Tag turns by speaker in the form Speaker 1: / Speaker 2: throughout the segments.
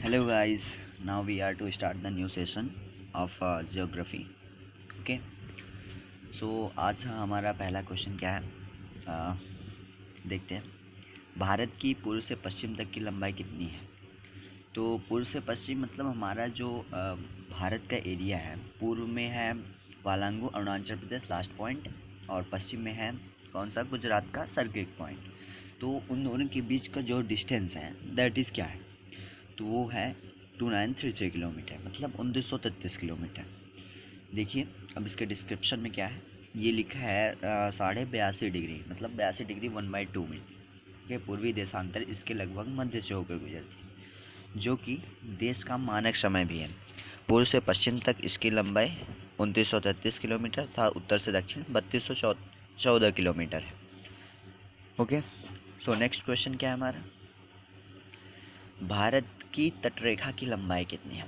Speaker 1: Hello guys, now we are to start the new session of geography. Okay, so आज हमारा पहला question क्या है? देखते हैं। भारत की पूर्व से पश्चिम तक की लंबाई कितनी है? तो पूर्व से पश्चिम मतलब हमारा जो भारत का एरिया है, पूर्व में है वालांगू अरुणाचल प्रदेश लास्ट पॉइंट, और पश्चिम में है कौन सा, गुजरात का सरगेक पॉइंट। तो उन दोनों के बीच का जो डिस्टेंस है दैट इज़ क्या है? तो वो है 2933 किलोमीटर, मतलब 1933 किलोमीटर। देखिए अब इसके डिस्क्रिप्शन में क्या है, ये लिखा है 82.5 डिग्री, मतलब 82 डिग्री 1/2 में के पूर्वी देशांतर इसके लगभग मध्य से होकर गुजरती है, जो कि देश का मानक समय भी है। पूर्व से पश्चिम तक इसकी लंबाई 2933 किलोमीटर तथा उत्तर से दक्षिण 3214 किलोमीटर है। ओके, सो नेक्स्ट क्वेश्चन क्या है हमारा? भारत की तटरेखा की लंबाई कितनी है?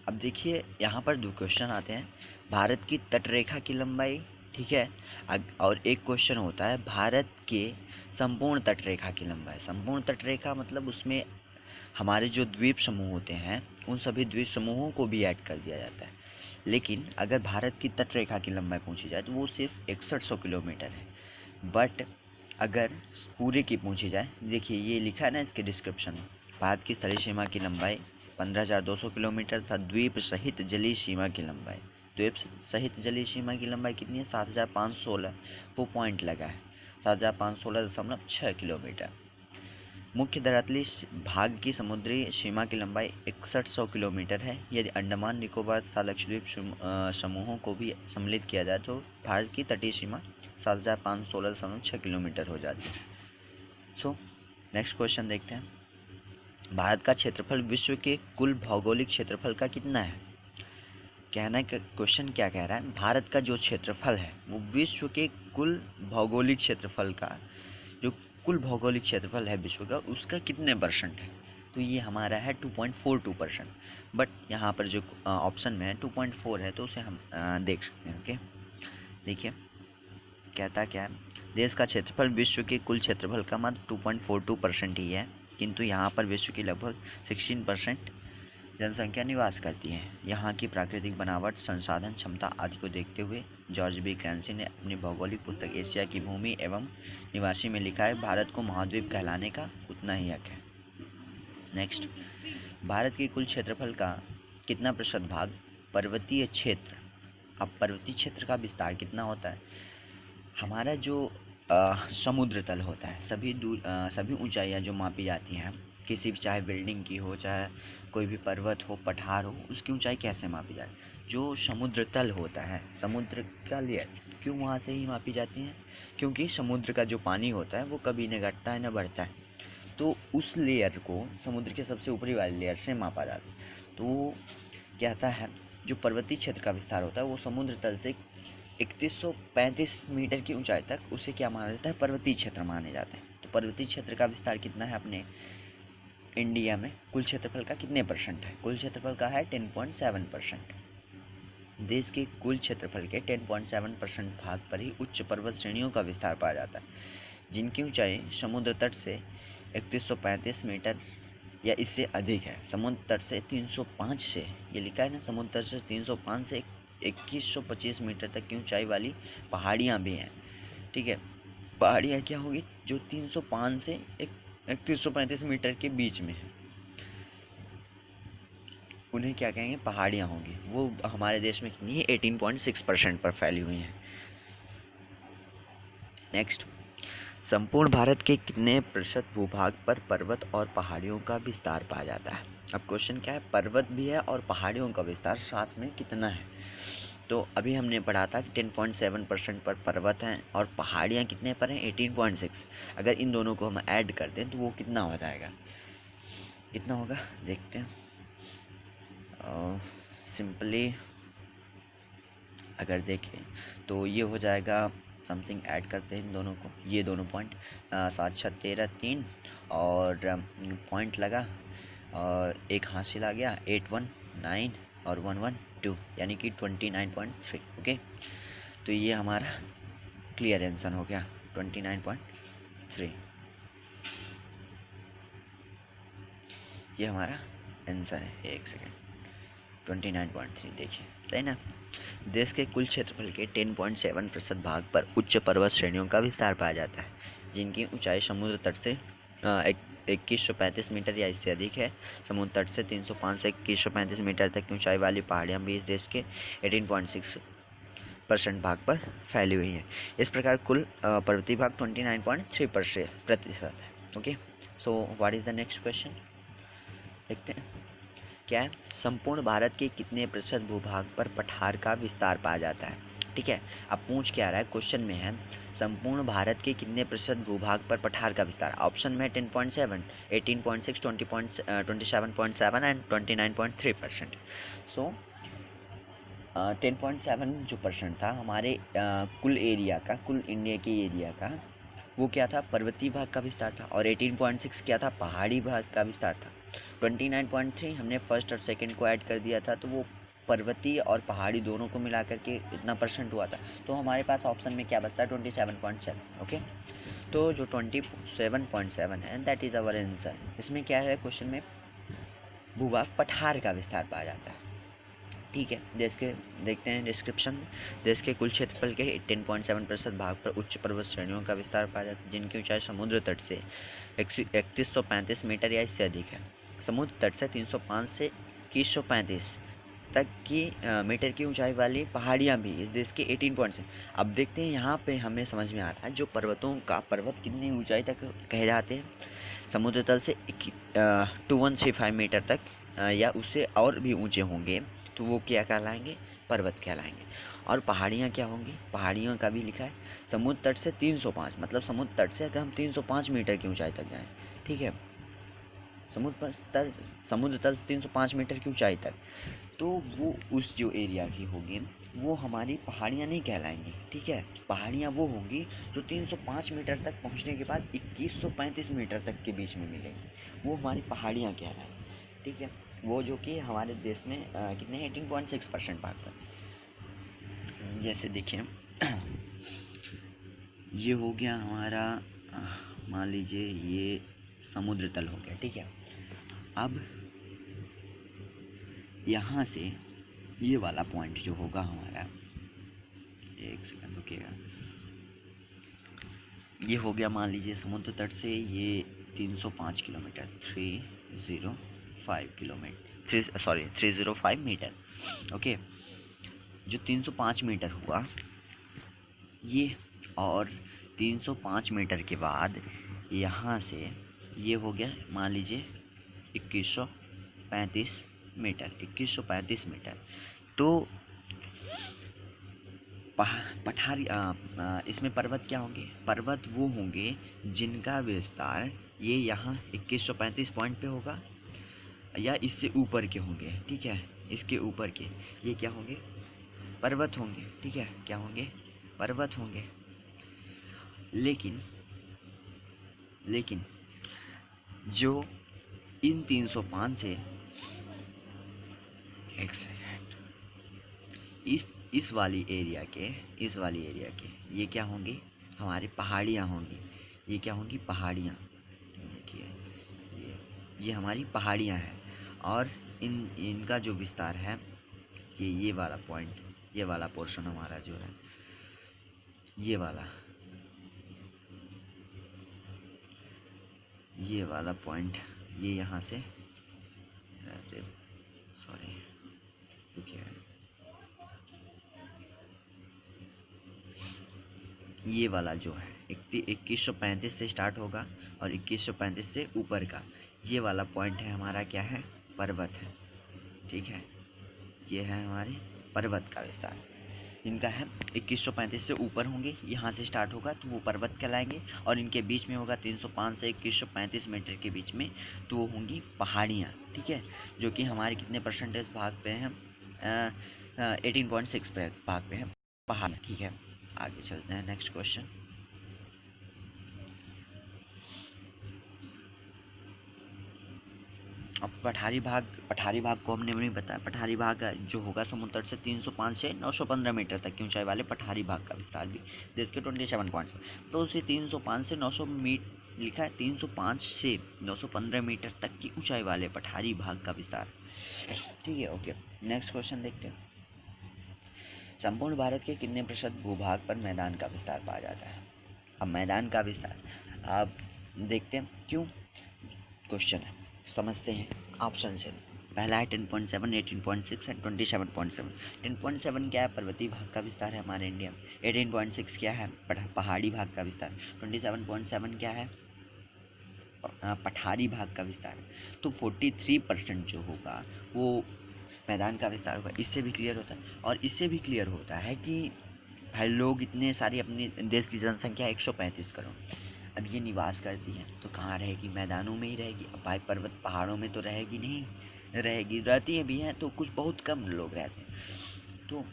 Speaker 1: अब देखिए यहाँ पर दो क्वेश्चन आते हैं, भारत की तटरेखा की लंबाई, ठीक है, और एक क्वेश्चन होता है भारत के संपूर्ण तटरेखा की लंबाई। संपूर्ण तटरेखा मतलब उसमें हमारे जो द्वीप समूह होते हैं उन सभी द्वीप समूहों को भी ऐड कर दिया जाता है। लेकिन अगर भारत की तटरेखा की लंबाई पूछी जाए तो वो सिर्फ 6100 किलोमीटर है। बट अगर पूरे की पूछी जाए, देखिए ये लिखा है ना इसके डिस्क्रिप्शन में, भारत की स्थलीय सीमा की लंबाई 15,200 किलोमीटर तथा द्वीप सहित जलीय सीमा की लंबाई, द्वीप सहित जलीय सीमा की लंबाई कितनी है? 7,516, वो पॉइंट लगा है, 7,516.6 किलोमीटर। मुख्य धरातलीय भाग की समुद्री सीमा की लंबाई 6100 किलोमीटर है। यदि अंडमान निकोबार तथा लक्षद्वीप समूहों को भी सम्मिलित किया जाए तो भारत की तटीय सीमा 7,516.6 किलोमीटर हो जाती है। सो नेक्स्ट क्वेश्चन देखते हैं। भारत का क्षेत्रफल विश्व के कुल भौगोलिक क्षेत्रफल का कितना है? कहना क्वेश्चन क्या कह रहा है, भारत का जो क्षेत्रफल है वो विश्व के कुल भौगोलिक क्षेत्रफल का, जो कुल भौगोलिक क्षेत्रफल है विश्व का, उसका कितने परसेंट है? तो ये हमारा है 2.42%। बट यहाँ पर जो ऑप्शन में है 2.4 है, तो उसे हम देख सकते हैं। ओके, देखिए कहता क्या है, देश का क्षेत्रफल विश्व के कुल क्षेत्रफल का मात्र 2.42% ही है, किंतु यहाँ पर विश्व की लगभग 16% जनसंख्या निवास करती है। यहाँ की प्राकृतिक बनावट, संसाधन क्षमता आदि को देखते हुए जॉर्ज बी क्रैंसी ने अपनी भौगोलिक पुस्तक एशिया की भूमि एवं निवासी में लिखा है, भारत को महाद्वीप कहलाने का उतना ही हक है। नेक्स्ट, भारत के कुल क्षेत्रफल का कितना प्रतिशत भाग पर्वतीय क्षेत्र? अब पर्वतीय क्षेत्र का विस्तार कितना होता है? हमारा जो समुद्र तल होता है, सभी ऊंचाइयाँ जो मापी जाती हैं किसी भी, चाहे बिल्डिंग की हो, चाहे कोई भी पर्वत हो, पठार हो, उसकी ऊंचाई कैसे मापी जाए? जो समुद्र तल होता है, समुद्र का लेयर, क्यों वहाँ से ही मापी जाती हैं? क्योंकि समुद्र का जो पानी होता है वो कभी न घटता है न बढ़ता है, तो उस लेयर को, समुद्र के सबसे ऊपरी वाले लेयर से मापा जाता है। तो कहता है जो पर्वतीय क्षेत्र का विस्तार होता है वो समुद्र तल से 3135 मीटर की ऊंचाई तक, उसे क्या माना जाता है? पर्वतीय क्षेत्र माने जाते हैं। तो पर्वतीय क्षेत्र का विस्तार कितना है अपने इंडिया में? कुल क्षेत्रफल का कितने परसेंट है? कुल क्षेत्रफल का है 10.7%। देश के कुल क्षेत्रफल के 10.7% भाग पर ही उच्च पर्वत श्रेणियों का विस्तार पाया जाता है, जिनकी ऊंचाई समुद्र तट से 3135 मीटर या इससे अधिक है। समुद्र तट से 305 से, ये लिखा है ना, समुद्र तट से 305 से 2125 मीटर तक की ऊंचाई वाली पहाड़ियाँ भी हैं। ठीक है, पहाड़ियाँ क्या होगी? जो 305 से 3135 मीटर के बीच में है, उन्हें क्या कहेंगे? पहाड़ियाँ होंगी। वो हमारे देश में कितनी है? 18.6% पर फैली हुई हैं। नेक्स्ट, संपूर्ण भारत के कितने प्रतिशत भूभाग पर पर्वत और पहाड़ियों का विस्तार पाया जाता है? अब क्वेश्चन क्या है, पर्वत भी है और पहाड़ियों का विस्तार साथ में कितना है? तो अभी हमने पढ़ा था कि 10.7% पर पर्वत हैं और पहाड़ियाँ कितने पर हैं? 18.6। अगर इन दोनों को हम ऐड कर दें तो वो कितना हो जाएगा? कितना होगा देखते हैं। सिंपली अगर देखें तो ये हो जाएगा, समथिंग ऐड करते हैं इन दोनों को, ये दोनों पॉइंट, 7 6 13 3 और पॉइंट लगा और एक हासिल आ गया, 8 1 9 और 1 1 2, यानी कि 29.3। ओके, तो ये हमारा क्लियर आंसर हो गया, 29.3। ये हमारा आंसर है, एक सेकेंड, 29.3 देखिए, सही ना। देश के कुल क्षेत्रफल के 10.7% भाग पर उच्च पर्वत श्रेणियों का विस्तार पाया जाता है, जिनकी ऊंचाई समुद्र तट से 2135 मीटर या इससे अधिक है। समुद्र तट से 305 से 2135 मीटर तक की ऊंचाई वाली पहाड़ियां भी इस देश के 18.6% भाग पर फैली हुई हैं। इस प्रकार कुल पर्वतीय भाग 29.3% है। Okay, so what is the next question, देखते हैं क्या है। संपूर्ण भारत के कितने प्रतिशत भूभाग पर पठार का विस्तार पाया जाता है। ठीक है, अब पूछ क्या रहा है, क्वेश्चन में है संपूर्ण भारत के कितने प्रतिशत भूभाग पर पठार का विस्तार। ऑप्शन में 10.7, 18.6, 27.7 एंड 29.3%। सो 10.7 जो परसेंट था हमारे कुल एरिया का, कुल इंडिया के एरिया का, वो क्या था, पर्वतीय भाग का विस्तार था। और 18.6 क्या था, पहाड़ी भाग का विस्तार था। 29.3 हमने फर्स्ट और सेकंड को ऐड कर दिया था, तो वो पर्वतीय और पहाड़ी दोनों को मिला करके इतना परसेंट हुआ था। तो हमारे पास ऑप्शन में क्या बचता है, 27.7। ओके, तो जो 27.7 है दैट इज़ अवर आंसर। इसमें क्या है, क्वेश्चन में भूभाग पठार का विस्तार पाया जाता है। ठीक है, देश के देखते हैं डिस्क्रिप्शन में। देश के कुल क्षेत्रफल के 10.7% भाग पर उच्च पर्वत श्रेणियों का विस्तार पाया जाता है, जिनकी ऊंचाई समुद्र तट से 3135 मीटर या इससे अधिक है। समुद्र तट से 305 से 2135 तक की मीटर की ऊंचाई वाली पहाड़ियां भी इस देश के 18 से। अब देखते हैं यहाँ पे हमें समझ में आ रहा है जो पर्वतों का, पर्वत कितनी ऊंचाई तक कहे जाते हैं, समुद्र तल से 2135 मीटर तक या उससे और भी ऊंचे होंगे तो वो क्या कहलाएंगे, पर्वत कहलाएंगे। और पहाड़ियाँ क्या होंगी, पहाड़ियों का भी लिखा है समुद्र तट से 305, मतलब समुद्र तट से अगर हम 305 मीटर की ऊंचाई तक जाएं, ठीक है, समुद्र तल से 305 मीटर की ऊंचाई तक, तो वो उस जो एरिया की होगी वो हमारी पहाड़ियाँ नहीं कहलाएंगी। ठीक है, पहाड़ियाँ वो होंगी जो 305 मीटर तक पहुंचने के बाद 2135 मीटर तक के बीच में मिलेंगी, वो हमारी पहाड़ियाँ कहलाएंगी। ठीक है, वो जो कि हमारे देश में कितने 18.6% भाग पर। जैसे देखिए ये हो गया हमारा, मान लीजिए ये समुद्र तल हो गया। ठीक है, अब यहाँ से ये वाला पॉइंट जो होगा हमारा, एक सेकंड रुकिएगा, ये हो गया मान लीजिए समुद्र तट से ये 305 किलोमीटर, 305 किलोमीटर, 305 मीटर। ओके, जो 305 मीटर हुआ ये, और 305 मीटर के बाद यहाँ से ये हो गया मान लीजिए 2135 मीटर, 2135 मीटर। तो पठारी इसमें पर्वत क्या होंगे, पर्वत वो होंगे जिनका विस्तार ये यहाँ 2135 पॉइंट पे होगा या इससे ऊपर के होंगे। ठीक है, इसके ऊपर के ये क्या होंगे, पर्वत होंगे। ठीक है, क्या होंगे, पर्वत होंगे। लेकिन जो इन 305 से, एक सेकेंड, इस वाली एरिया के ये क्या होंगी, हमारी पहाड़ियाँ होंगी। ये क्या होंगी, पहाड़ियाँ। देखिए ये हमारी पहाड़ियाँ हैं, और इनका जो विस्तार है ये वाला पॉइंट, ये वाला पोर्शन हमारा जो है, ये वाला पॉइंट, ये यहाँ से, सॉरी ये वाला जो है 2135 से स्टार्ट होगा और 2135 से ऊपर का ये वाला पॉइंट है हमारा, क्या है, पर्वत है। ठीक है, ये है हमारे पर्वत का विस्तार, इनका है 2135 से ऊपर होंगे, यहाँ से स्टार्ट होगा तो वो पर्वत कहलाएंगे, और इनके बीच में होगा 305 से 2135 मीटर के बीच में, तो वो होंगी पहाड़ियाँ। ठीक है, जो कि हमारे कितने परसेंटेज भाग पे हैं, 18.6 पे भाग पे हैं पहाड़। ठीक है, आगे चलते हैं, नेक्स्ट क्वेश्चन। अब पठारी भाग को हमने नहीं बताया। पठारी भाग जो होगा समुद्र तट से 305 से 915 मीटर तक की ऊंचाई वाले पठारी भाग का विस्तार भी देश के 27 पॉइंट्स, तो उसे 305 से लिखा है 305 से 915 मीटर तक की ऊंचाई वाले पठारी भाग का विस्तार। ठीक है, ओके। नेक्स्ट क्वेश्चन देखते हैं। संपूर्ण भारत के कितने प्रतिशत भूभाग पर मैदान का विस्तार पाया जाता है? अब मैदान का विस्तार आप देखते हैं क्यों क्वेश्चन है, समझते हैं ऑप्शन से। पहला है 10.7, 18.6 एंड 27.7। 10.7 क्या है? पर्वतीय भाग का विस्तार है हमारे इंडिया में। 18.6 क्या है? पहाड़ी भाग का विस्तार। 27.7 क्या है? पठारी भाग का विस्तार। तो 43% जो होगा वो मैदान का विस्तार होगा। इससे भी क्लियर होता है, और इससे भी क्लियर होता है कि भाई लोग इतने सारी, अपने देश की जनसंख्या 135 करोड़, अब ये निवास करती है तो कहाँ रहेगी? मैदानों में ही रहेगी। अब भाई पर्वत पहाड़ों में तो रहेगी नहीं, रहेगी, रहती है भी हैं तो कुछ बहुत कम लोग रहते हैं। तो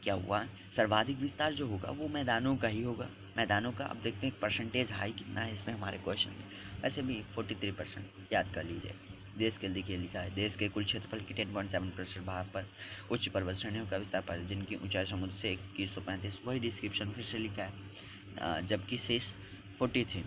Speaker 1: क्या हुआ, सर्वाधिक विस्तार जो होगा वो मैदानों का ही होगा। मैदानों का अब देखते हैं परसेंटेज हाई कितना है इसमें हमारे क्वेश्चन में। वैसे भी 43% याद कर लीजिए। देश के देखिए लिखा है, देश के कुल क्षेत्रफल की 10.7% भाग पर उच्च पर्वत श्रेणियों का विस्तार पाया, जिनकी ऊंचाई समुद्र से 2135। वही डिस्क्रिप्शन फिर से लिखा है। जबकि शेष 43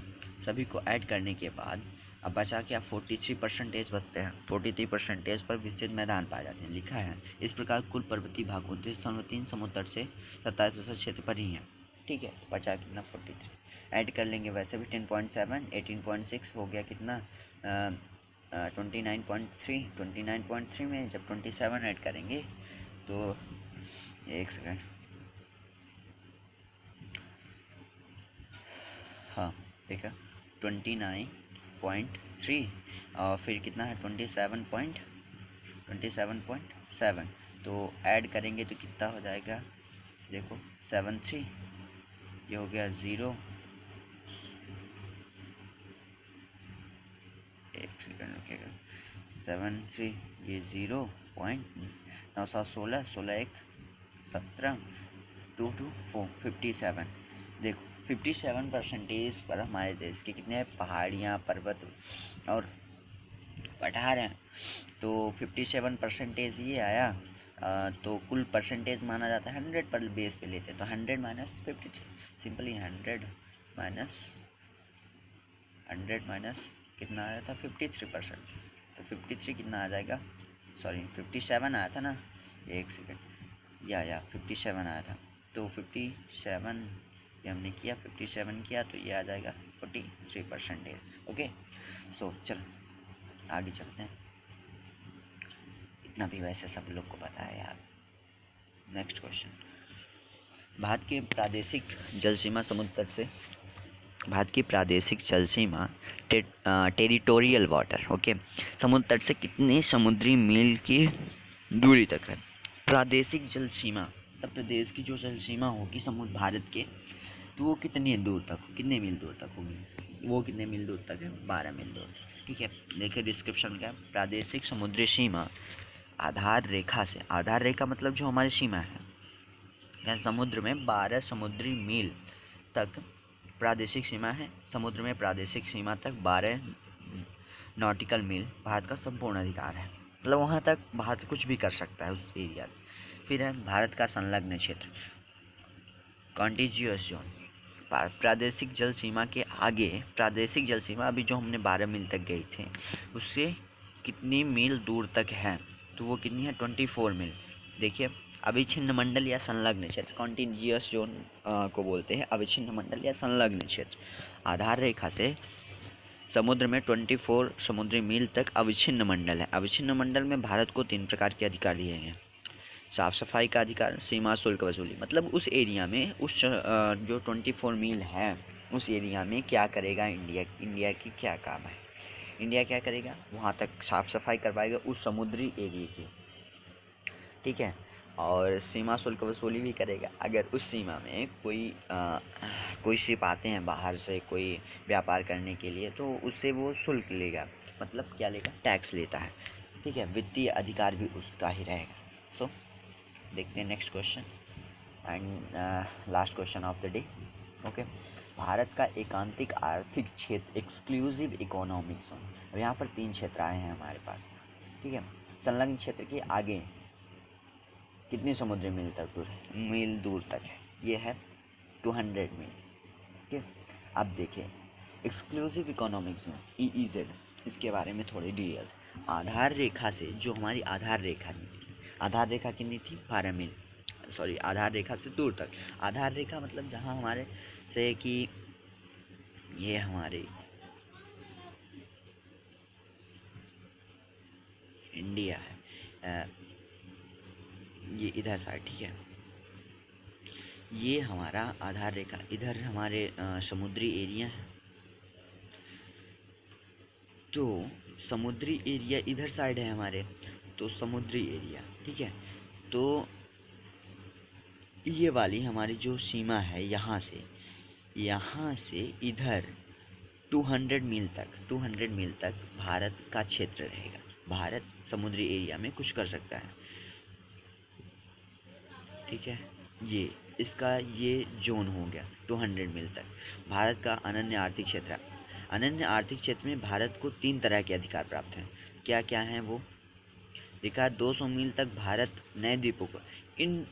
Speaker 1: सभी को ऐड करने के बाद अब बचा क्या? 43% बचते हैं। 43% पर विस्तृत मैदान पाए जाते हैं, लिखा है। इस प्रकार कुल पर्वतीय भाग 29.3 समुद्र तट से 27% क्षेत्र पर ही है। ठीक है, बचा कितना? 43 ऐड कर लेंगे। वैसे भी 10.7, 18.6 हो गया कितना? 29.3। 29.3 में जब 27 ऐड करेंगे तो एक सेकेंड, हाँ ठीक है, 29.3 और फिर कितना है? 27.7। तो ऐड करेंगे तो कितना हो जाएगा? देखो 73, ये हो गया 0, एक सेकेंड रुकिएगा, 73, ये 0.916, 16 1 17, 2 2 4 57। देखो 57% पर हमारे देश के कितने पहाड़ियाँ, पर्वत और पठार हैं। तो 57% ये आया। तो कुल परसेंटेज माना जाता है 100 पर बेस पे लेते हैं, तो 100 माइनस 53, सिंपली 100 माइनस कितना आया था? 53%। तो 53 कितना आ जाएगा? सॉरी 57 आया था ना, एक सेकेंड, या 57 आया था। तो 57 ये हमने किया, 57 किया तो ये आ जाएगा 43%। ओके, सो चलो आगे चलते हैं। इतना भी वैसे सब लोग को पता है यार। नेक्स्ट क्वेश्चन, भारत की प्रादेशिक जल सीमा समुद्र तट से, भारत की प्रादेशिक जल सीमा टेरिटोरियल वाटर, ओके, समुद्र तट से कितने समुद्री मील की दूरी तक है? प्रादेशिक जल सीमा, तब प्रदेश की जो जल सीमा होगी समुद्र भारत के, तो वो कितनी दूर तक, कितने मील दूर तक होगी? वो कितने मील दूर तक है? 12 मील दूर। ठीक है, देखिए डिस्क्रिप्शन क्या है। प्रादेशिक समुद्री सीमा आधार रेखा से, आधार रेखा मतलब जो हमारी सीमा है, समुद्र में 12 समुद्री मील तक प्रादेशिक सीमा है। समुद्र में प्रादेशिक सीमा तक 12 नॉटिकल मील भारत का संपूर्ण अधिकार है, मतलब वहाँ तक भारत कुछ भी कर सकता है उस एरिया। फिर है भारत का संलग्न क्षेत्र, कॉन्टिजियस जोन। प्रादेशिक जल सीमा के आगे, प्रादेशिक जल सीमा अभी जो हमने 12 मील तक गई थे, उससे कितनी मील दूर तक है? तो वो कितनी है? 24 मील। देखिए अविच्छिन्न मंडल या संलग्न क्षेत्र, कॉन्टिजियस जोन को बोलते हैं अविच्छिन्न मंडल या संलग्न क्षेत्र। आधार रेखा से समुद्र में 24 समुद्री मील तक अविच्छिन्न मंडल है। अविच्छिन्न मंडल में भारत को 3 प्रकार के अधिकार दिए हैं। साफ सफाई का अधिकार, सीमा शुल्क वसूली, मतलब उस एरिया में, उस जो 24 मील है उस एरिया में क्या करेगा इंडिया की क्या काम है? इंडिया क्या करेगा? वहाँ तक साफ सफाई करवाएगा उस समुद्री एरिया की। ठीक है, और सीमा शुल्क वसूली भी करेगा। अगर उस सीमा में कोई शिप आते हैं बाहर से कोई व्यापार करने के लिए, तो उससे वो शुल्क लेगा, मतलब क्या लेगा? टैक्स लेता है। ठीक है, वित्तीय अधिकार भी उसका ही रहेगा। सो देखते हैं next question and last question of the day. Okay, Bharat का एकांतिक आर्थिक क्षेत्र, एक्सक्लूसिव इकोनॉमिक जोन। अब यहाँ पर 3 क्षेत्र आए हैं हमारे पास। ठीक है, संलग्न क्षेत्र के आगे कितनी समुद्री मील दूर तक है? ये है 200 मील। ठीक है, अब देखिए एक्सक्लूसिव इकोनॉमिक जोन EEZ, इसके बारे में थोड़ी डिटेल्स। आधार रेखा से जो हमारी आधार रेखा कितनी थी 12 मील, सॉरी आधार रेखा से दूर तक। आधार रेखा मतलब जहाँ हमारे से कि ये हमारे इंडिया है, ये इधर साइड, ठीक है, ये हमारा आधार रेखा, इधर हमारे समुद्री एरिया है, तो समुद्री एरिया इधर साइड है हमारे, तो समुद्री एरिया, ठीक है। तो ये वाली हमारी जो सीमा है यहाँ से इधर 200 मील तक भारत का क्षेत्र रहेगा। भारत समुद्री एरिया में कुछ कर सकता है, ठीक है। ये इसका ये जोन हो गया 200 मील तक भारत का अनन्य आर्थिक क्षेत्र। अनन्य आर्थिक क्षेत्र में भारत को 3 तरह के अधिकार प्राप्त हैं। क्या क्या हैं वो देखा, 200 मील तक भारत नए द्वीपों को, इन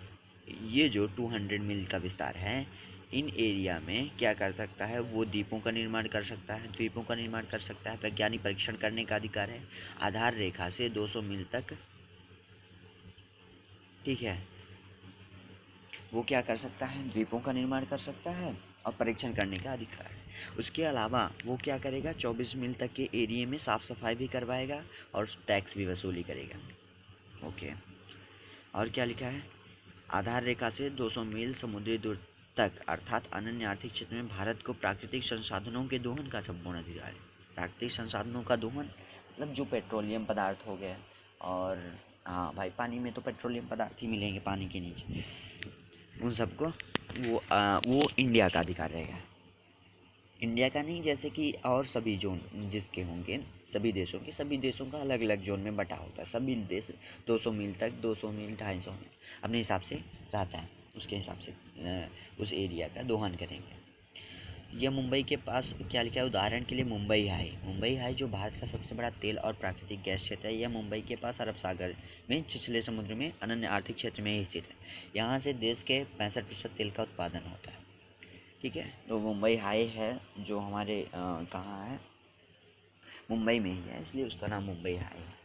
Speaker 1: ये जो 200 मील का विस्तार है, इन एरिया में क्या कर सकता है, वो द्वीपों का निर्माण कर सकता है, वैज्ञानिक परीक्षण करने का अधिकार है। आधार रेखा से 200 मील तक, ठीक है, वो क्या कर सकता है, द्वीपों का निर्माण कर सकता है और परीक्षण करने का अधिकार है। उसके अलावा वो क्या करेगा, 24 मील तक के एरिया में साफ सफाई भी करवाएगा और टैक्स भी वसूली करेगा। ओके, और क्या लिखा है, आधार रेखा से 200 मील समुद्री दूर तक अर्थात अनन्य आर्थिक क्षेत्र में भारत को प्राकृतिक संसाधनों के दोहन का संपूर्ण अधिकार है। प्राकृतिक संसाधनों का दोहन मतलब जो पेट्रोलियम पदार्थ हो गए, और हाँ भाई, पानी में तो पेट्रोलियम पदार्थ ही मिलेंगे पानी के नीचे, उन सबको वो इंडिया का अधिकार रहेगा। इंडिया का नहीं, जैसे कि और सभी जोन जिसके होंगे, सभी देशों का अलग अलग जोन में बटा होता है। सभी देश 200 मील तक, 200 मील, 250 मील अपने हिसाब से रहता है, उसके हिसाब से उस एरिया का दोहन करेंगे। यह मुंबई के पास क्या लिखा है, उदाहरण के लिए मुंबई हाई जो भारत का सबसे बड़ा तेल और प्राकृतिक गैस क्षेत्र है, यह मुंबई के पास अरब सागर में छिछले समुद्र में अनन्य आर्थिक क्षेत्र में ही स्थित है। यहाँ से देश के 65% तेल का उत्पादन होता है, ठीक है। तो मुंबई हाई है जो हमारे कहाँ है, मुंबई में ही है, इसलिए उसका नाम मुंबई हाई है।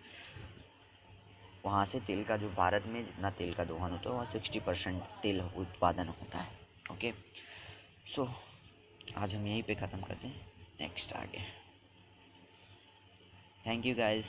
Speaker 1: वहाँ से तेल का जो भारत में जितना तेल का दोहन होता है वहाँ 60% तेल उत्पादन होता है। ओके, सो आज हम यहीं पे ख़त्म करते हैं, नेक्स्ट आगे। Thank you guys.